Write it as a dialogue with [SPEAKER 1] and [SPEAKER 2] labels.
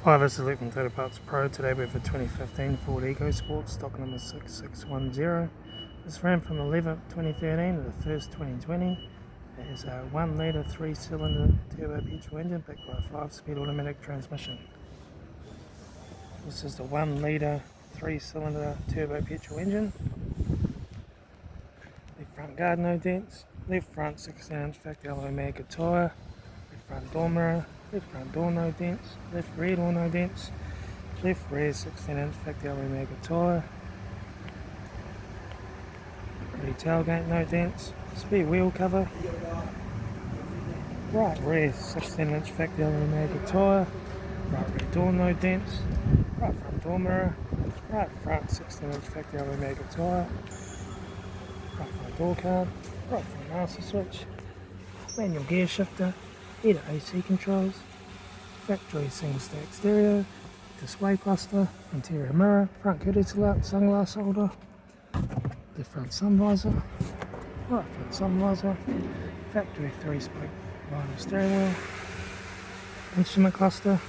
[SPEAKER 1] Hi, this is Luke from Total Parts Pro. Today we have a 2015 Ford EcoSport, stock number 6610. This ran from the 11th 2013 to the 1st 2020. It is a 1 litre 3-cylinder turbo petrol engine backed by a 5-speed automatic transmission. This is the 1 litre 3-cylinder turbo petrol engine. Left front guard no dents, left front 16-inch factory alloy maggot tyre, left front door mirror, left front door no dents, left rear door no dents, left rear 16-inch factory alloy maggot tyre, rear tailgate no dents, spare wheel cover, right rear 16-inch factory alloy maggot tyre, right rear door no dents, right front door mirror, right front 16-inch factory alloy maggot tyre, right front door card, right front master switch, manual gear shifter, heater AC controls, factory single stack stereo, display cluster, interior mirror, front courtesy light, sunglass holder, left front sun visor, right front sun visor, factory 3-spoke vinyl steering wheel, instrument cluster,